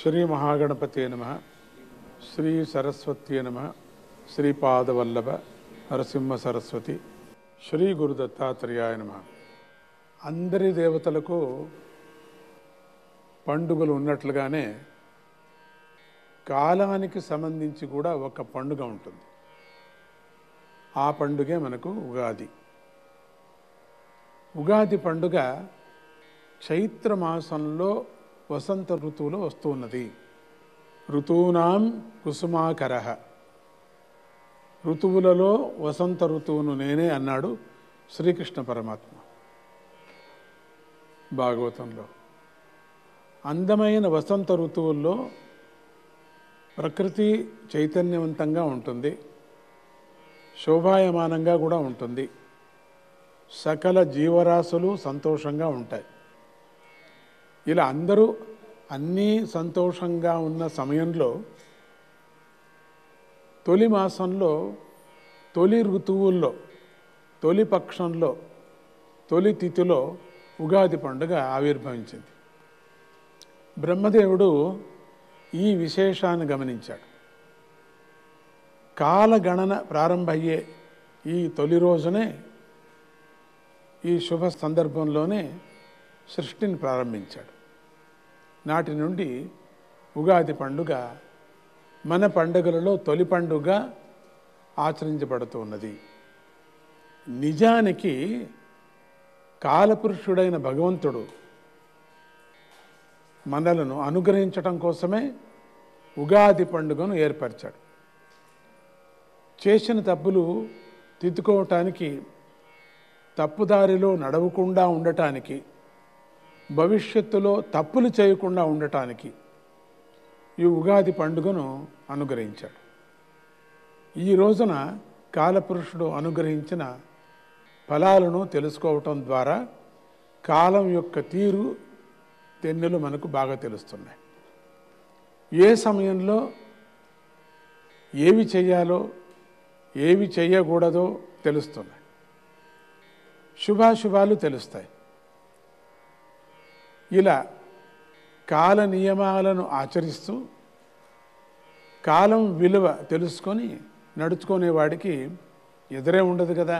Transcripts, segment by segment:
శ్రీ మహాగణపతే నమః, శ్రీ సరస్వత్యే నమః, శ్రీపాదవల్లభ నరసింహ సరస్వతి, శ్రీ గురు దత్తాత్రేయాయ నమః. అందరి దేవతలకు పండుగలు ఉన్నట్లుగానే కాలానికి సంబంధించి కూడా ఒక పండుగ ఉంటుంది. ఆ పండుగే మనకు ఉగాది. ఉగాది పండుగ చైత్ర మాసంలో వసంత ఋతువులో వస్తున్నది. ఋతూనాం కుసుమాకరః, ఋతువులలో వసంత ఋతువును నేనే అన్నాడు శ్రీకృష్ణ పరమాత్మ భాగవతంలో. అందమైన వసంత ఋతువుల్లో ప్రకృతి చైతన్యవంతంగా ఉంటుంది, శోభాయమానంగా కూడా ఉంటుంది, సకల జీవరాశులు సంతోషంగా ఉంటాయి. ఇలా అందరూ అన్నీ సంతోషంగా ఉన్న సమయంలో తొలి మాసంలో, తొలి ఋతువుల్లో, తొలి పక్షంలో, తొలి తిథిలో ఉగాది పండుగ ఆవిర్భవించింది. బ్రహ్మదేవుడు ఈ విశేషాన్ని గమనించాడు. కాలగణన ప్రారంభమయ్యే ఈ తొలి రోజునే, ఈ శుభ సందర్భంలోనే సృష్టిని ప్రారంభించాడు. నాటి నుండి ఉగాది పండుగ మన పండుగలలో తొలి పండుగ ఆచరించబడుతున్నది. నిజానికి కాలపురుషుడైన భగవంతుడు మనలను అనుగ్రహించటం కోసమే ఉగాది పండుగను ఏర్పరిచాడు. చేసిన తప్పులు తిద్దుకోవటానికి, తప్పుదారిలో నడవకుండా ఉండటానికి, భవిష్యత్తులో తప్పులు చేయకుండా ఉండటానికి ఈ ఉగాది పండుగను అనుగ్రహించాడు. ఈ రోజున కాలపురుషుడు అనుగ్రహించిన ఫలాలను తెలుసుకోవటం ద్వారా కాలం యొక్క తీరు తెన్నులు మనకు బాగా తెలుస్తున్నాయి. ఏ సమయంలో ఏవి చేయాలో, ఏవి చేయకూడదో తెలుస్తున్నాయి. శుభాశుభాలు తెలుస్తాయి. ఇలా కాల నియమాలను ఆచరిస్తూ కాలం విలువ తెలుసుకొని నడుచుకునేవాడికి ఎదురే ఉండదు కదా.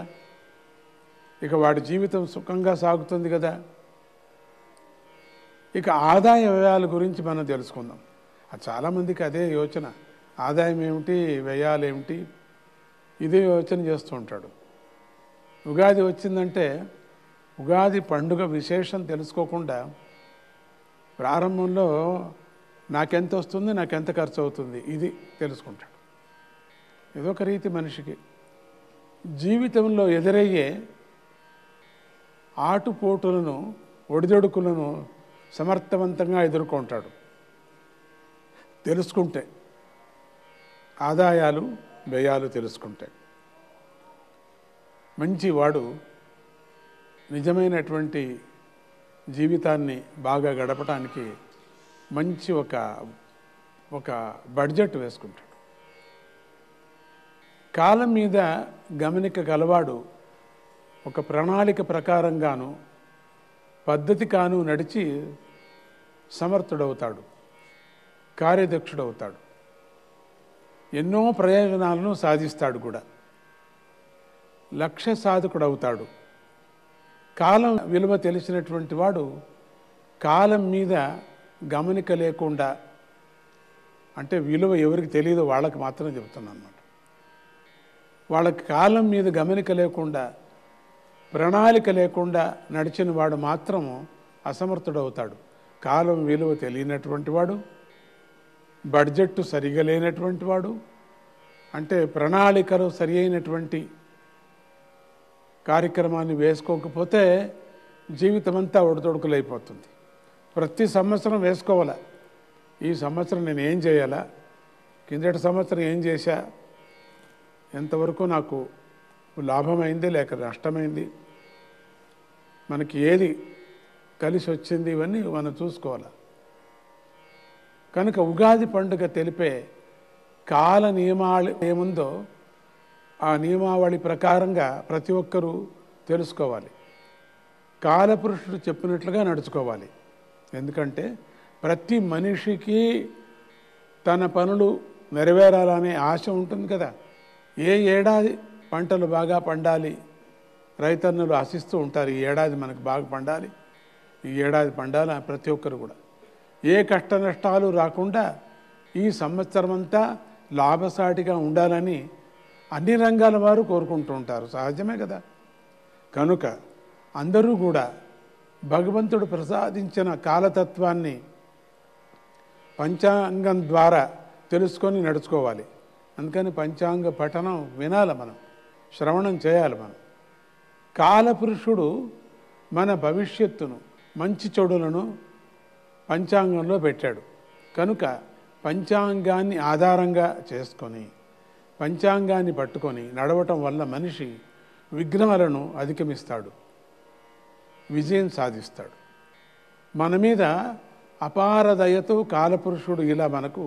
ఇక వాడి జీవితం సుఖంగా సాగుతుంది కదా. ఇక ఆదాయ వ్యయాల గురించి మనం తెలుసుకుందాం. చాలామందికి అదే యోచన, ఆదాయం ఏమిటి, వ్యయాలు ఏమిటి, ఇదే యోచన చేస్తూ ఉంటాడు. ఉగాది వచ్చిందంటే ఉగాది పండుగ విశేషం తెలుసుకోకుండా ప్రారంభంలో నాకెంత వస్తుంది, నాకెంత ఖర్చు అవుతుంది, ఇది తెలుసుకుంటాడు. ఏదొక రీతి మనిషికి జీవితంలో ఎదురయ్యే ఆటుపోటులను, ఒడిదొడుకులను సమర్థవంతంగా ఎదుర్కొంటాడు. తెలుసుకుంటే, ఆదాయాలు వ్యయాలు తెలుసుకుంటే మంచివాడు నిజమైనటువంటి జీవితాన్ని బాగా గడపడానికి మంచి ఒక బడ్జెట్ వేసుకుంటాడు. కాలం మీద గమనిక గలవాడు ఒక ప్రణాళిక ప్రకారంగాను, పద్ధతిగాను నడిచి సమర్థుడవుతాడు, కార్యదక్షుడవుతాడు, ఎన్నో ప్రయోజనాలను సాధిస్తాడు కూడా, లక్ష్య సాధకుడవుతాడు. కాలం విలువ తెలిసినటువంటి వాడు కాలం మీద గమనిక లేకుండా, అంటే విలువ ఎవరికి తెలియదో వాళ్ళకి మాత్రం చెప్తున్నాను అన్నమాట. వాళ్ళకి కాలం మీద గమనిక లేకుండా, ప్రణాళిక లేకుండా నడిచిన వాడు మాత్రం అసమర్థుడవుతాడు. కాలం విలువ తెలియనటువంటి వాడు, బడ్జెట్ సరిగా లేనటువంటి వాడు, అంటే ప్రణాళికలు సరి అయినటువంటి కార్యక్రమాన్ని వేసుకోకపోతే జీవితం అంతా ఒడిదొడుకులైపోతుంది. ప్రతి సంవత్సరం వేసుకోవాలా, ఈ సంవత్సరం నేను ఏం చేయాలా, కిందటి సంవత్సరం ఏం చేశా, ఎంతవరకు నాకు లాభమైంది లేక నష్టమైంది, మనకి ఏది కలిసి వచ్చింది, ఇవన్నీ మనం చూసుకోవాలి. కనుక ఉగాది పండుగ తెలిపే కాల నియమాలు ఏముందో ఆ నియమావళి ప్రకారంగా ప్రతి ఒక్కరూ తెలుసుకోవాలి. కాలపురుషుడు చెప్పినట్లుగా నడుచుకోవాలి. ఎందుకంటే ప్రతి మనిషికి తన పనులు నెరవేరాలనే ఆశ ఉంటుంది కదా. ఏ ఏడాది పంటలు బాగా పండాలి, రైతన్నలు ఆశిస్తూ ఉంటారు. ఈ ఏడాది మనకు బాగా పండాలి, ఈ ఏడాది పండాలి ప్రతి ఒక్కరు కూడా. ఏ కష్ట నష్టాలు రాకుండా ఈ సంవత్సరం అంతా లాభసాటిగా ఉండాలని అన్ని రంగాల వారు కోరుకుంటూ ఉంటారు. సహజమే కదా. కనుక అందరూ కూడా భగవంతుడు ప్రసాదించిన కాలతత్వాన్ని పంచాంగం ద్వారా తెలుసుకొని నడుచుకోవాలి. అందుకని పంచాంగ పఠనం వినాలి, మనం శ్రవణం చేయాలి. మనం కాలపురుషుడు మన భవిష్యత్తును, మంచి చెడులను పంచాంగంలో పెట్టాడు. కనుక పంచాంగాన్ని ఆధారంగా చేసుకొని పంచాంగాన్ని పట్టుకొని నడవటం వల్ల మనిషి విఘ్నాలను అధిగమిస్తాడు, విజయం సాధిస్తాడు. మన మీద అపార దయతో కాలపురుషుడు ఇలా మనకు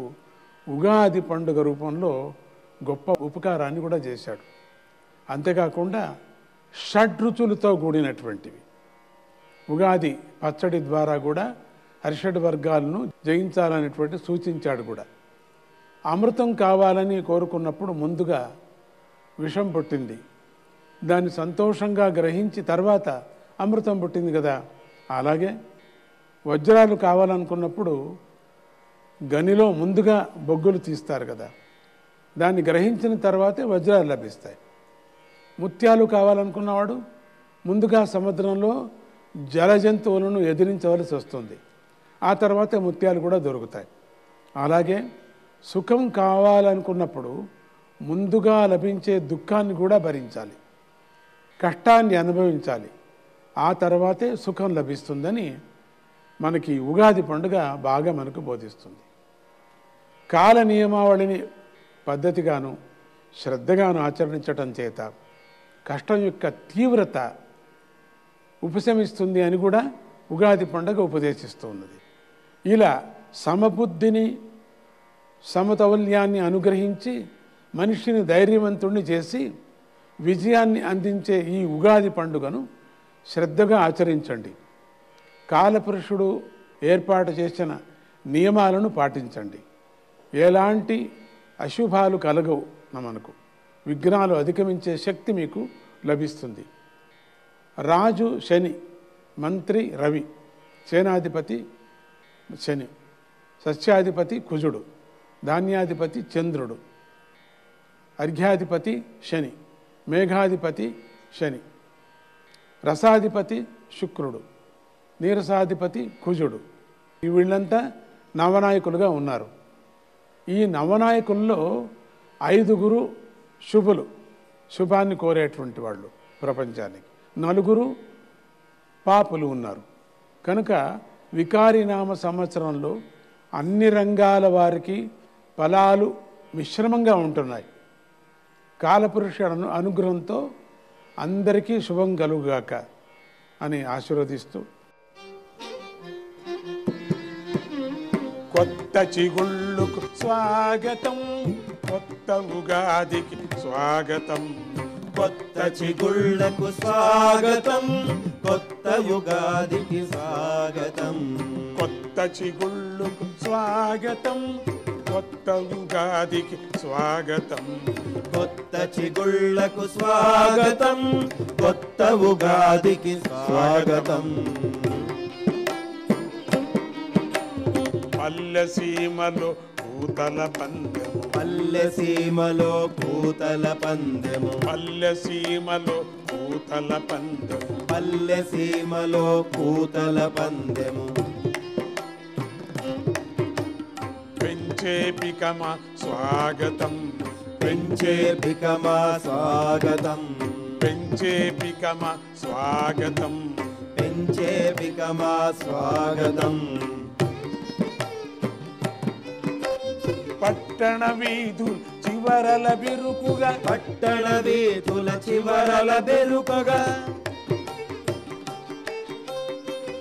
ఉగాది పండుగ రూపంలో గొప్ప ఉపకారాన్ని కూడా చేశాడు. అంతేకాకుండా షడ్రుచులతో కూడినటువంటివి ఉగాది పచ్చడి ద్వారా కూడా హరిషడ్ వర్గాలను జయించాలనేటువంటి సూచించాడు కూడా. అమృతం కావాలని కోరుకున్నప్పుడు ముందుగా విషం పుట్టింది, దాన్ని సంతోషంగా గ్రహించి తర్వాత అమృతం పుట్టింది కదా. అలాగే వజ్రాలు కావాలనుకున్నప్పుడు గనిలో ముందుగా బొగ్గులు తీస్తారు కదా, దాన్ని గ్రహించిన తర్వాతే వజ్రాలు లభిస్తాయి. ముత్యాలు కావాలనుకున్నవాడు ముందుగా సముద్రంలో జల జంతువులను ఎదిరించవలసి వస్తుంది, ఆ తర్వాతే ముత్యాలు కూడా దొరుకుతాయి. అలాగే సుఖం కావాలనుకున్నప్పుడు ముందుగా లభించే దుఃఖాన్ని కూడా భరించాలి, కష్టాన్ని అనుభవించాలి, ఆ తర్వాతే సుఖం లభిస్తుందని మనకి ఉగాది పండుగ బాగా మనకు బోధిస్తుంది. కాల నియమావళిని పద్ధతిగాను శ్రద్ధగాను ఆచరించటం చేత కష్టం యొక్క తీవ్రత ఉపశమిస్తుంది అని కూడా ఉగాది పండుగ ఉపదేశిస్తూ ఉన్నది. ఇలా సమబుద్ధిని, సమతౌల్యాన్ని అనుగ్రహించి మనిషిని ధైర్యవంతుణ్ణి చేసి విజయాన్ని అందించే ఈ ఉగాది పండుగను శ్రద్ధగా ఆచరించండి. కాలపురుషుడు ఏర్పాటు చేసిన నియమాలను పాటించండి. ఎలాంటి అశుభాలు కలగవు, మనకు విఘ్నాలు అధిగమించే శక్తి మీకు లభిస్తుంది. రాజు శని, మంత్రి రవి, సేనాధిపతి శని, సస్యాధిపతి కుజుడు, ధాన్యాధిపతి చంద్రుడు, అర్ఘ్యాధిపతి శని, మేఘాధిపతి శని, రసాధిపతి శుక్రుడు, నీరసాధిపతి కుజుడు. వీళ్ళంతా నవనాయకులుగా ఉన్నారు. ఈ నవనాయకుల్లో 5 శుభులు, శుభాన్ని కోరేటువంటి వాళ్ళు ప్రపంచానికి, 4 పాపులు ఉన్నారు. కనుక వికారినామ సంవత్సరంలో అన్ని రంగాల వారికి ఫలాలు మిశ్రమంగా ఉంటున్నాయి. కాలపురుషుడు అనుగ్రహంతో అందరికీ శుభం కలుగుగాక అని ఆశీర్వదిస్తూ, కొత్త చిగుళ్ళకు స్వాగతం, కొత్త ఉగాదికి స్వాగతం, కొత్త చిగుళ్ళకు స్వాగతం, కొత్త యుగాదికి స్వాగతం, కొత్త చిగుళ్ళకు స్వాగతం, కొత్త ఉగాదికి స్వాగతం, కొత్త చిగుళ్ళకు స్వాగతం, కొత్త ఉగాదికి స్వాగతం. పల్లె సీమలో పూతల పందెము, పల్లె సీమలో పూతల పందెము, పల్లె సీమలో పూతల పందెము, పల్లె సీమలో పూతల పందెము, పెంచే పికమ స్వాగతం, పెంచే పికమా స్వాగతం, పెంచే పికమ స్వాగతం, పెంచే పికమా స్వాగతం. పట్టణ వీధులు చివరల బిరుకుగా, పట్టణ వీధుల చివరల బెరుకగా,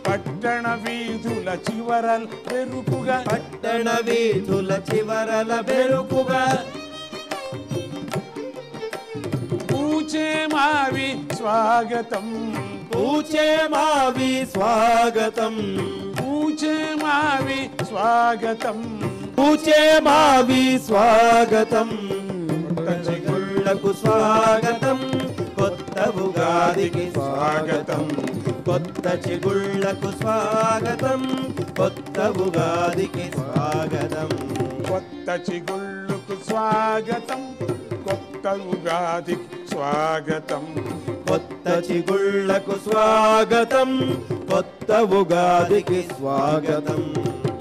పట్టణ వీధుల చివరల బెరుకుగా, పట్టణ వీధుల చివరల బెరుకుగా, పూచే మావి స్వాగతం, పూచే మావి స్వాగతం పూచే మావి స్వాగతం పూచే మావి స్వాగతం కొత్త చిగుళ్లకు స్వాగతం కొత్త ఉగాదికి స్వాగతం కొత్త చిగుళ్లకు స్వాగతం కొత్త ఉగాదికి స్వాగతం కొత్త చిగుళ్ళకు స్వాగతం కొత్త ఉగాదికి స్వాగతం కొత్త చిగుళ్లకు స్వాగతం కొత్త ఉగాదికి స్వాగతం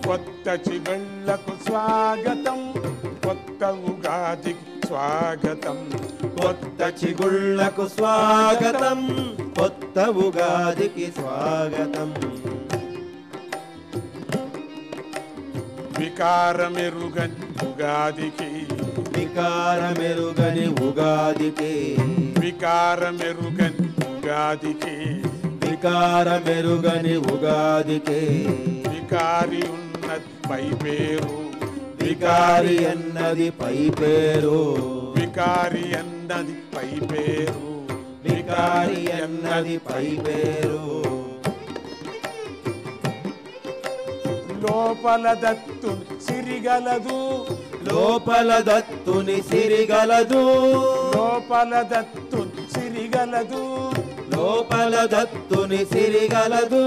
కొత్త చిగుళ్ళకు స్వాగతం కొత్త ఉగాదికి స్వాగతం కొత్త చిగుళ్లకు స్వాగతం కొత్త ఉగాదికి స్వాగతం వికారమెరుగని ఉగాదికి వికారమెరుగని ఉగాదికి వికారమెరుగని ఉగాదికి వికారమెరుగని ఉగాదికి వికారి ఉన్నది పై పేరు వికారి అన్నది పై పేరు వికారి అన్నది పై పేరు వికారి అన్నది పై పేరు లోపల దత్తుని సిరిగలదు లోపల దత్తుని సిరిగలదు లోపల దత్తుని సిరిగలదు లోపల దత్తుని సిరిగలదు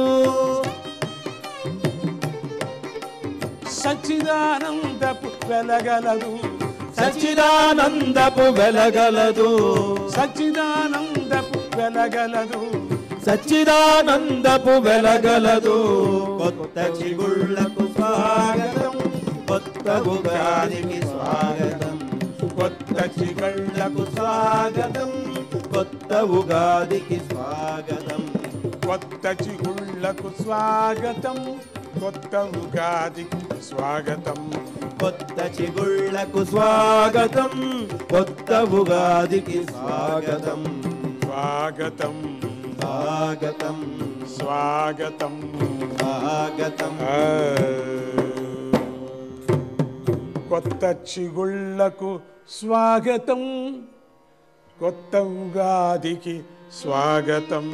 సచ్చిదానందపు వెలగలదు సచ్చిదానందపు వెలగలదు సచ్చిదానందపు వెలగలదు సచ్చిదానందపు వెలగలదు కొత్త చిగుళ్లకు స్వాగతం కొత్త ఉగాదికి స్వాగతం కొత్త చిగుళ్ళకు స్వాగతం కొత్త ఉగాదికి స్వాగతం కొత్త చిగుళ్ళకు స్వాగతం కొత్త ఉగాదికి స్వాగతం కొత్త చిగుళ్లకు స్వాగతం కొత్త ఉగాదికి స్వాగతం స్వాగతం స్వాగతం స్వాగతం స్వాగతం కొత్త చిగుళ్ళకు స్వాగతం కొత్త ఉగాదికి స్వాగతం